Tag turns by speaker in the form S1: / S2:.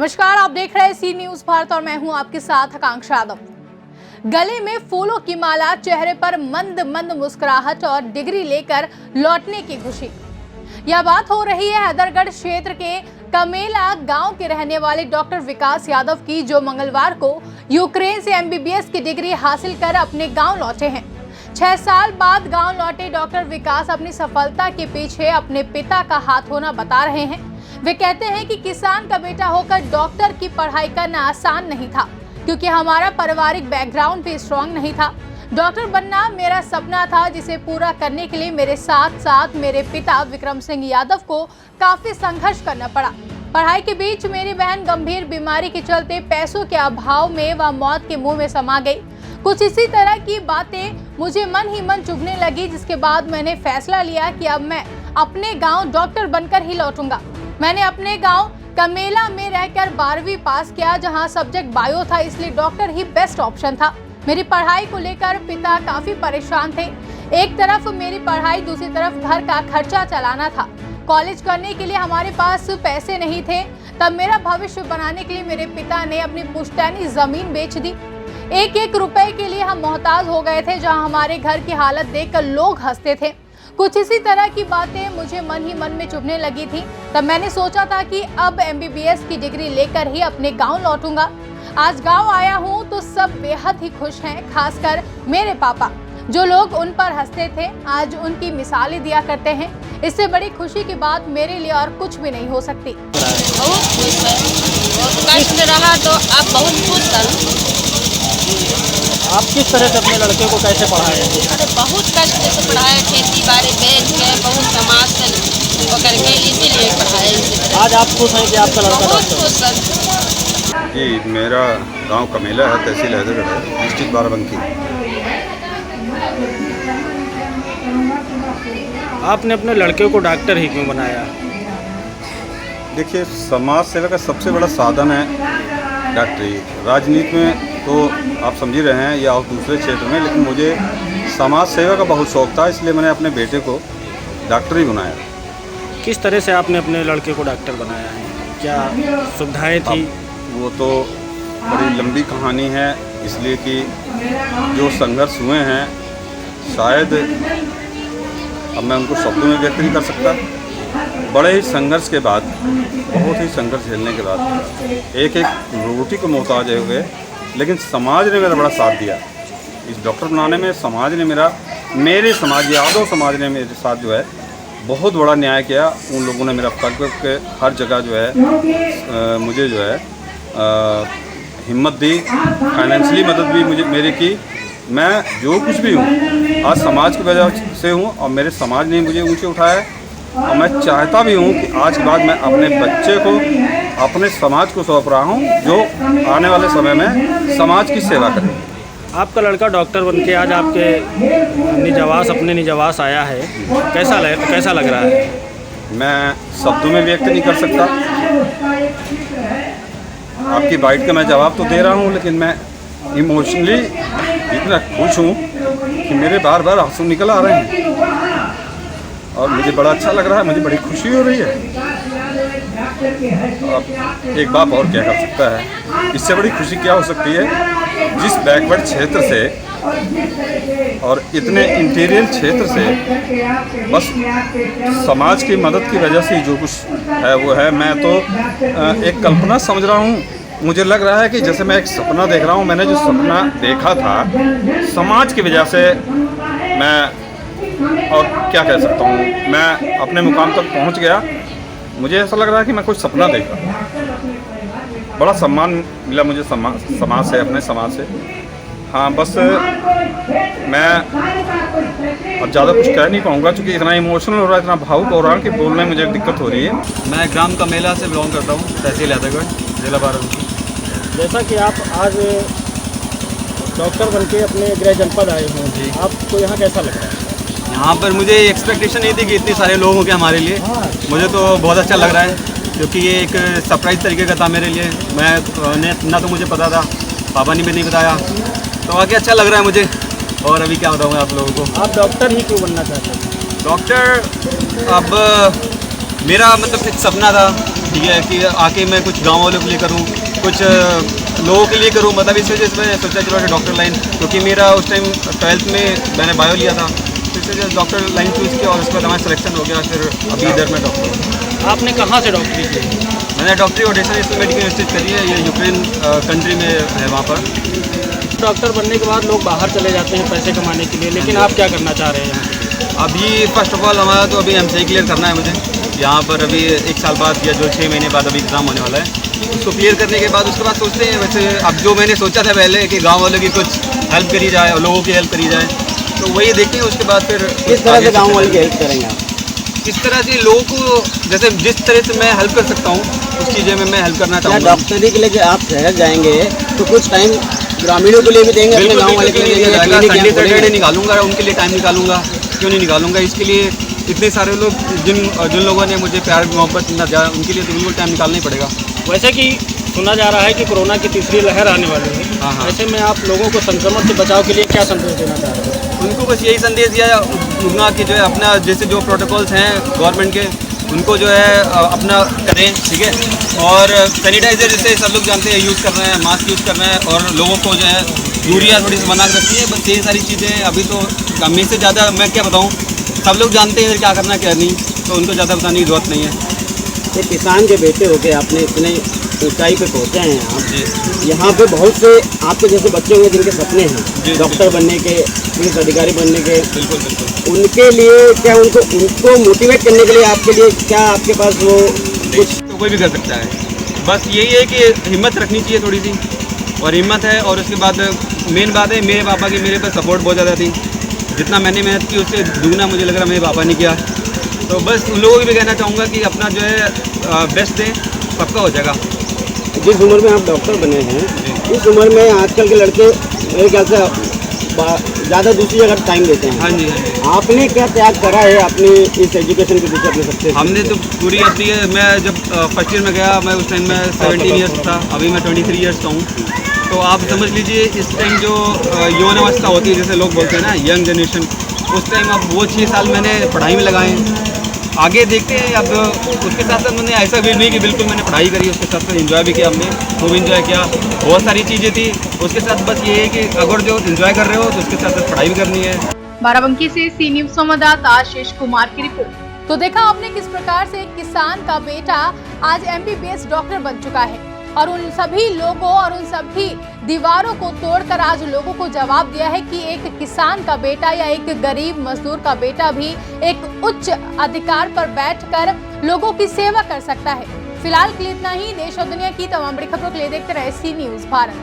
S1: नमस्कार, आप देख रहे हैं सी न्यूज भारत और मैं हूं आपके साथ आकांक्षा यादव। गले में फूलों की माला, चेहरे पर मंद मंद मुस्कुराहट और डिग्री लेकर लौटने की खुशी। यह बात हो रही है हैदरगढ़ क्षेत्र के कमेला गांव के रहने वाले डॉक्टर विकास यादव की, जो मंगलवार को यूक्रेन से एमबीबीएस की डिग्री हासिल कर अपने गाँव लौटे हैं। 6 साल बाद गाँव लौटे डॉक्टर विकास अपनी सफलता के पीछे अपने पिता का हाथ होना बता रहे हैं। वे कहते हैं कि किसान का बेटा होकर डॉक्टर की पढ़ाई करना आसान नहीं था, क्योंकि हमारा पारिवारिक बैकग्राउंड भी स्ट्रांग नहीं था। डॉक्टर बनना मेरा सपना था, जिसे पूरा करने के लिए मेरे साथ साथ मेरे पिता विक्रम सिंह यादव को काफी संघर्ष करना पड़ा। पढ़ाई के बीच मेरी बहन गंभीर बीमारी के चलते पैसों के अभाव में वह मौत के मुंह में समा गई। कुछ इसी तरह की बातें मुझे मन ही मन चुभने लगी, जिसके बाद मैंने फैसला लिया कि अब मैं अपने गाँव डॉक्टर बनकर ही लौटूंगा। मैंने अपने गांव कमेला में रहकर 12वीं पास किया, जहां सब्जेक्ट बायो था, इसलिए डॉक्टर ही बेस्ट ऑप्शन था। मेरी पढ़ाई को लेकर पिता काफी परेशान थे। एक तरफ मेरी पढ़ाई, दूसरी तरफ घर का खर्चा चलाना था। कॉलेज करने के लिए हमारे पास पैसे नहीं थे। तब मेरा भविष्य बनाने के लिए मेरे पिता ने अपनी पुश्तैनी जमीन बेच दी। एक एक रुपए के लिए हम मोहताज हो गए थे, जहाँ हमारे घर की हालत देखकर लोग हंसते थे। कुछ इसी तरह की बातें मुझे मन ही मन में चुभने लगी थी। तब मैंने सोचा था कि अब एमबीबीएस की डिग्री लेकर ही अपने गांव लौटूंगा। आज गांव आया हूं तो सब बेहद ही खुश हैं, खासकर मेरे पापा। जो लोग उन पर हंसते थे, आज उनकी मिसालें दिया करते हैं। इससे बड़ी खुशी की बात मेरे लिए और कुछ भी नहीं हो सकती।
S2: बहुत खुश है, बहुत कष्ट रहा तो अब बहुत खुश है।
S3: आप किस तरह से अपने लड़के को कैसे पढ़ाए?
S2: अरे बहुत कष्ट से पढ़ाए, खेती बाड़ी बेच के बहुत समाज से होकर के इसीलिए पढ़ाए।
S3: आज आप खुश हैं कि आपका लड़का
S2: बहुत
S3: डॉक्टर?
S2: खुश है।
S4: जी, मेरा गांव कमेला है, तहसील हैदरगढ़ है, डिस्ट्रिक्ट बाराबंकी।
S3: आपने अपने लड़के को डॉक्टर ही क्यों बनाया?
S4: देखिए, समाज सेवा का सबसे बड़ा साधन है डॉक्टरी। राजनीति में तो आप समझ ही रहे हैं या दूसरे क्षेत्र में, लेकिन मुझे समाज सेवा का बहुत शौक था, इसलिए मैंने अपने बेटे को डॉक्टर ही बनाया।
S3: किस तरह से आपने अपने लड़के को डॉक्टर बनाया है? क्या सुविधाएं थी?
S4: वो तो बड़ी लंबी कहानी है, इसलिए कि जो संघर्ष हुए हैं शायद अब मैं उनको शब्दों में व्यक्त नहीं कर सकता। बड़े ही संघर्ष के बाद, बहुत ही संघर्ष झेलने के बाद एक एक रोटी को मोहताज हो गए, लेकिन समाज ने मेरा बड़ा साथ दिया। इस डॉक्टर बनाने में समाज ने मेरे समाज, यादव समाज ने मेरे साथ जो है बहुत बड़ा न्याय किया। उन लोगों ने मेरा पग के हर जगह जो है मुझे जो है हिम्मत दी, फाइनेंशियली मदद भी मुझे मेरी की। मैं जो कुछ भी हूँ आज समाज की वजह से हूँ, और मेरे समाज ने मुझे ऊँचे उठाया। और मैं चाहता भी हूँ कि आज के बाद मैं अपने बच्चे को अपने समाज को सौंप रहा हूँ, जो आने वाले समय में समाज की सेवा करे।
S3: आपका लड़का डॉक्टर बनके आज आपके अपने निजवास आया है, कैसा लग रहा है?
S4: मैं शब्दों में व्यक्त नहीं कर सकता। आपकी बाइट का मैं जवाब तो दे रहा हूँ, लेकिन मैं इमोशनली इतना खुश हूँ कि मेरे बार बार आंसू निकल आ रहे हैं, और मुझे बड़ा अच्छा लग रहा है, मुझे बड़ी खुशी हो रही है। अब एक बाप और क्या कर सकता है? इससे बड़ी खुशी क्या हो सकती है? जिस बैकवर्ड क्षेत्र से और इतने इंटीरियर क्षेत्र से बस समाज की मदद की वजह से जो कुछ है वो है। मैं तो एक कल्पना समझ रहा हूँ। मुझे लग रहा है कि जैसे मैं एक सपना देख रहा हूँ। मैंने जो सपना देखा था समाज की वजह से, मैं और क्या कह सकता हूँ, मैं अपने मुकाम तक पहुँच गया। मुझे ऐसा लग रहा है कि मैं कुछ सपना देख रहा हूँ। बड़ा सम्मान मिला मुझे समाज से, अपने समाज से। हाँ, बस मैं अब ज़्यादा कुछ कह नहीं पाऊँगा, क्योंकि इतना इमोशनल हो रहा है, इतना भावुक हो रहा है कि बोलने में मुझे दिक्कत हो रही है।
S5: मैं ग्राम कमेला से बिलोंग करता हूँ, तहसील हैदरगढ़, जिला बाराबंकी।
S3: जैसा कि आप आज डॉक्टर बनके अपने गृह जनपद आए हैं जी, आपको यहाँ कैसा लग रहा है?
S5: यहाँ पर मुझे एक्सपेक्टेशन नहीं थी कि इतने सारे लोग होंगे हमारे लिए। मुझे तो बहुत अच्छा लग रहा है, क्योंकि ये एक सरप्राइज़ तरीके का था मेरे लिए। मैं ना तो मुझे पता था, पापा ने भी नहीं बताया, तो आगे अच्छा लग रहा है मुझे। और अभी क्या बताऊँ आप लोगों को।
S3: आप डॉक्टर ही क्यों बनना चाहते हैं?
S5: डॉक्टर अब मेरा मतलब एक सपना था ठीक है, कि आके मैं कुछ गाँव वालों के लिए करूँ, कुछ लोगों के लिए करूँ। मतलब इस वजह से मैं सोचा चलो डॉक्टर लाइन, क्योंकि मेरा उस टाइम 12th में मैंने बायो लिया था, तो इस वजह से डॉक्टर लाइन चूज़ किया और उसके बाद हमारा सिलेक्शन हो गया। फिर अभी इधर मैं डॉक्टर हूँ।
S3: आपने कहाँ से डॉक्टरी की?
S5: मैंने डॉक्टरी ओडेसा नेशनल मेडिकल इंस्टीट्यूट करी है, ये यूक्रेन कंट्री में है वहाँ पर।
S3: डॉक्टर बनने के बाद लोग बाहर चले जाते हैं पैसे कमाने के लिए, लेकिन आप क्या करना चाह रहे हैं?
S5: अभी फर्स्ट ऑफ ऑल हमारा तो अभी एमसीए क्लियर करना है मुझे यहाँ पर। अभी 1 साल बाद या जो 6 महीने बाद अभी एग्ज़ाम होने वाला है, उसको क्लियर करने के बाद उसके बाद सोचते हैं। वैसे अब जो मैंने सोचा था पहले कि गांव वालों की कुछ हेल्प करी जाए और लोगों की हेल्प करी जाए, तो वही देखते हैं। उसके बाद फिर
S3: किस तरह से गाँव वालों की हेल्प करेंगे आप?
S5: किस तरह से लोगों को, जैसे जिस तरह से मैं हेल्प कर सकता हूँ उस चीज़ें में मैं हेल्प करना चाहूँगा।
S6: डॉक्टरी के लिए जो आप शहर जाएंगे तो कुछ टाइम ग्रामीणों के लिए भी देंगे, अपने गाँव वाले के लिए देंगे?
S5: संडे सैटरडे निकालूंगा, उनके लिए टाइम निकालूंगा, क्यों नहीं निकालूंगा। इसके लिए इतने सारे लोग जिन लोगों ने मुझे प्यार मोहब्बत न दिया, उनके लिए तो बिल्कुल टाइम निकालना ही पड़ेगा।
S3: वैसे कि सुना जा रहा है कि कोरोना की तीसरी लहर आने वाली है,
S5: हाँ।
S3: ऐसे में आप लोगों को संक्रमण से बचाव के लिए क्या संदेश देना चाह रहे हैं?
S5: उनको बस यही संदेश दिया दूंगा कि जो है अपना जैसे जो प्रोटोकॉल्स हैं गवर्नमेंट के, उनको जो है अपना करें, ठीक है। और सैनिटाइजर जैसे सब लोग जानते हैं यूज़ कर रहे हैं, मास्क यूज़ कर रहे हैं, और लोगों को जो है दूरियाँ थोड़ी सी बना के रखनी है। बस ये सारी चीज़ें अभी तो हमें से ज़्यादा मैं क्या बताऊँ, सब लोग जानते हैं क्या करना क्या नहीं, तो उनको ज़्यादा बताने की जरूरत नहीं है।
S6: एक किसान के बेटे होके आपने इतने ऊंचाई पे पहुंचे हैं आप।
S5: जी।
S6: यहाँ पे बहुत से आपके जैसे बच्चे होंगे जिनके सपने हैं
S5: जी,
S6: डॉक्टर बनने के, पुलिस अधिकारी बनने के।
S5: बिल्कुल बिल्कुल।
S6: उनके लिए क्या, उनको मोटिवेट करने के लिए आपके लिए क्या आपके पास वो कुछ?
S5: तो कोई भी कर सकता है, बस यही है कि हिम्मत रखनी चाहिए थोड़ी सी, और हिम्मत है। और उसके बाद मेन बात है, मेरे पापा की मेरे पर सपोर्ट बहुत ज़्यादा थी। जितना मैंने मेहनत की उससे दुगना मुझे लग रहा मेरे पापा ने किया। तो बस उन लोगों को भी कहना चाहूँगा कि अपना जो है बेस्ट दें, सबका हो जाएगा।
S6: जिस उम्र में आप डॉक्टर बने हैं, इस उम्र में आजकल के लड़के मेरे ख्याल से ज़्यादा दूसरी जगह टाइम देते हैं।
S5: हाँ जी, हाँ जी।
S6: आपने क्या त्याग करा है अपनी इस एजुकेशन के पीछे अपने सबसे?
S5: हमने तो पूरी अपनी, मैं जब फर्स्ट ईयर में गया, मैं उस टाइम में 17 ईयर्स था, अभी मैं 23 ईयर्स का हूँ। तो आप समझ लीजिए इस टाइम जो यौन अवस्था होती है, जैसे लोग बोलते हैं ना यंग जनरेशन, उस टाइम अब वो 6 साल मैंने पढ़ाई में लगाए हैं। आगे देखते हैं। अब उसके साथ साथ मैंने ऐसा भी नहीं कि बिल्कुल मैंने पढ़ाई करी, उसके साथ साथ एंजॉय भी किया, हमने खूब एंजॉय किया, बहुत सारी चीज़ें थी उसके साथ। बस ये है कि अगर जो एंजॉय कर रहे हो तो उसके साथ साथ पढ़ाई भी करनी है।
S1: बाराबंकी से सी न्यूज संवाददाता आशीष कुमार की रिपोर्ट। तो देखा आपने किस प्रकार से एक किसान का बेटा आज एमबीबीएस डॉक्टर बन चुका है, और उन सभी लोगों और उन सभी दीवारों को तोड़कर आज लोगों को जवाब दिया है कि एक किसान का बेटा या एक गरीब मजदूर का बेटा भी एक उच्च अधिकार पर बैठकर लोगों की सेवा कर सकता है। फिलहाल के लिए इतना ही। देश और दुनिया की तमाम बड़ी खबरों के लिए देखते रहे सी न्यूज भारत।